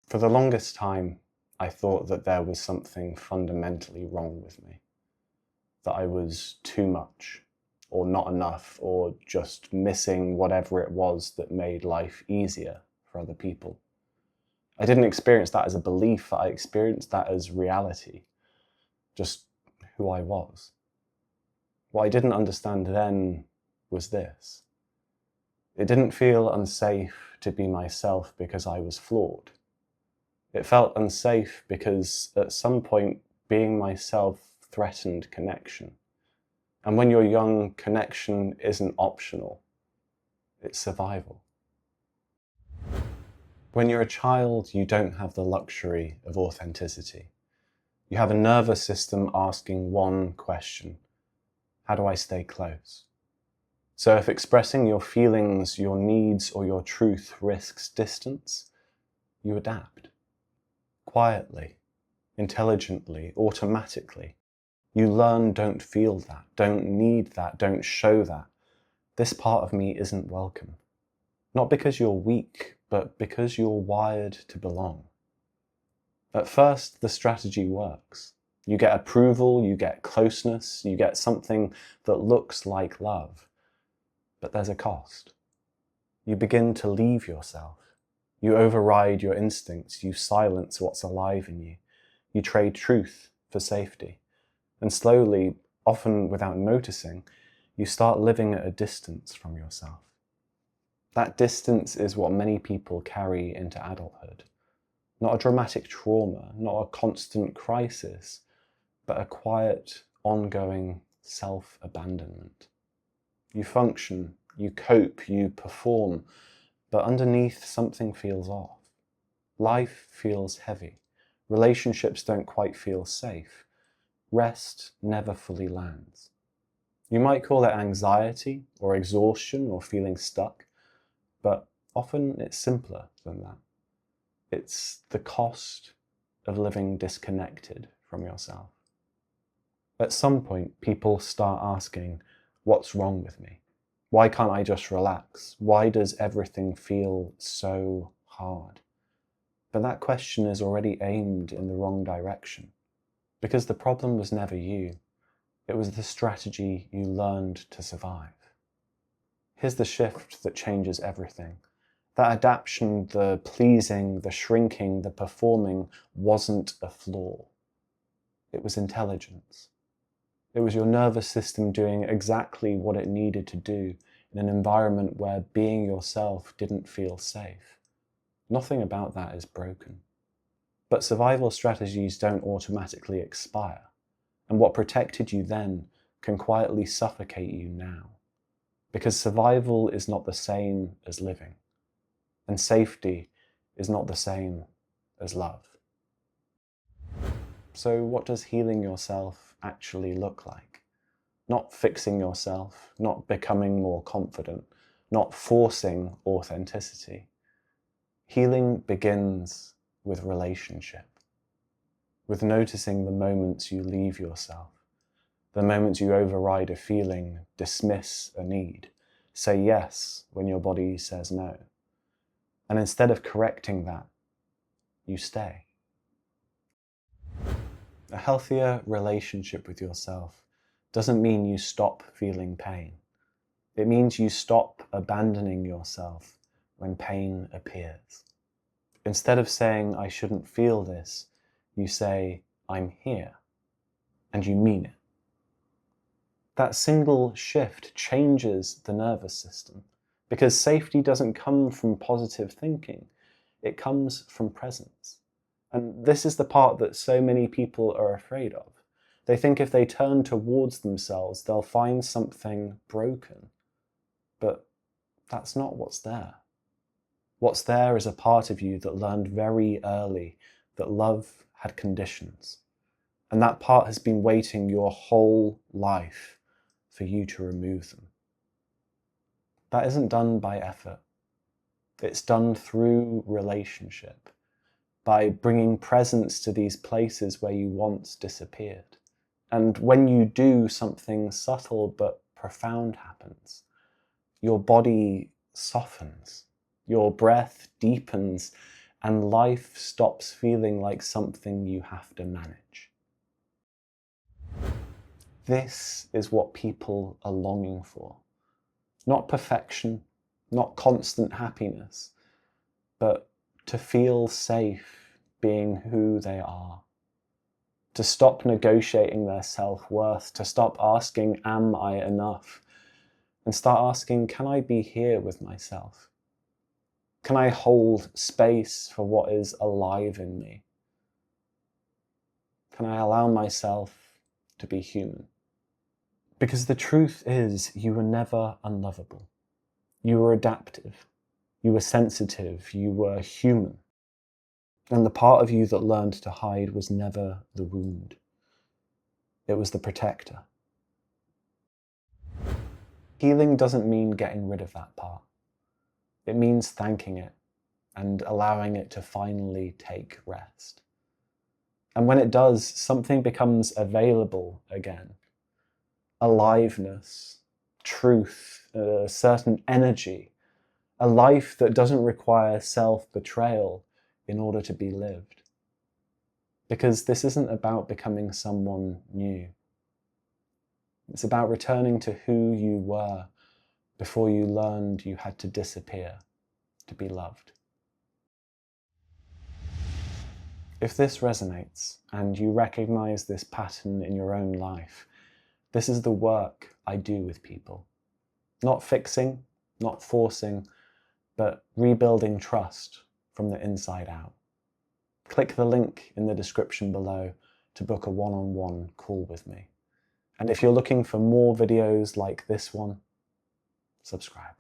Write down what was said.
For the longest time, I thought that there was something fundamentally wrong with me, that I was too much, or not enough, or just missing whatever it was that made life easier for other people. I didn't experience that as a belief, I experienced that as reality, just who I was. What I didn't understand then was this. It didn't feel unsafe to be myself because I was flawed. It felt unsafe because at some point being myself threatened connection. And when you're young, connection isn't optional, it's survival. When you're a child, you don't have the luxury of authenticity. You have a nervous system asking one question: how do I stay close? So if expressing your feelings, your needs, or your truth risks distance, you adapt. Quietly, intelligently, automatically. You learn don't feel that, don't need that, don't show that. This part of me isn't welcome. Not because you're weak, but because you're wired to belong. At first, the strategy works. You get approval, you get closeness, you get something that looks like love. But there's a cost. You begin to leave yourself. You override your instincts, you silence what's alive in you. You trade truth for safety. And slowly, often without noticing, you start living at a distance from yourself. That distance is what many people carry into adulthood. Not a dramatic trauma, not a constant crisis, but a quiet, ongoing self-abandonment. You function, you cope, you perform, but underneath something feels off. Life feels heavy. Relationships don't quite feel safe. Rest never fully lands. You might call it anxiety or exhaustion or feeling stuck, but often it's simpler than that. It's the cost of living disconnected from yourself. At some point, people start asking, what's wrong with me? Why can't I just relax? Why does everything feel so hard? But that question is already aimed in the wrong direction. Because the problem was never you. It was the strategy you learned to survive. Here's the shift that changes everything. That adaptation, the pleasing, the shrinking, the performing, wasn't a flaw. It was intelligence. It was your nervous system doing exactly what it needed to do in an environment where being yourself didn't feel safe. Nothing about that is broken. But survival strategies don't automatically expire, and what protected you then can quietly suffocate you now. Because survival is not the same as living, and safety is not the same as love. So what does healing yourself actually look like? Not fixing yourself, not becoming more confident, not forcing authenticity. Healing begins with relationship, with noticing the moments you leave yourself, the moments you override a feeling, dismiss a need, say yes when your body says no. And instead of correcting that, you stay. A healthier relationship with yourself doesn't mean you stop feeling pain. It means you stop abandoning yourself when pain appears. Instead of saying, I shouldn't feel this, you say, I'm here, and you mean it. That single shift changes the nervous system, because safety doesn't come from positive thinking, it comes from presence. And this is the part that so many people are afraid of. They think if they turn towards themselves, they'll find something broken. But that's not what's there. What's there is a part of you that learned very early that love had conditions. And that part has been waiting your whole life for you to remove them. That isn't done by effort. It's done through relationship, by bringing presence to these places where you once disappeared. And when you do, something subtle but profound happens. Your body softens, your breath deepens, and life stops feeling like something you have to manage. This is what people are longing for. Not perfection, not constant happiness, but to feel safe being who they are. To stop negotiating their self-worth, to stop asking, am I enough? And start asking, can I be here with myself? Can I hold space for what is alive in me? Can I allow myself to be human? Because the truth is, you were never unlovable. You were adaptive. You were sensitive. You were human. And the part of you that learned to hide was never the wound. It was the protector. Healing doesn't mean getting rid of that part. It means thanking it and allowing it to finally take rest. And when it does, something becomes available again. Aliveness, truth, a certain energy, a life that doesn't require self-betrayal in order to be lived. Because this isn't about becoming someone new. It's about returning to who you were before you learned you had to disappear to be loved. If this resonates and you recognize this pattern in your own life, this is the work I do with people. Not fixing, not forcing, but rebuilding trust from the inside out. Click the link in the description below to book a one-on-one call with me. And if you're looking for more videos like this one, subscribe.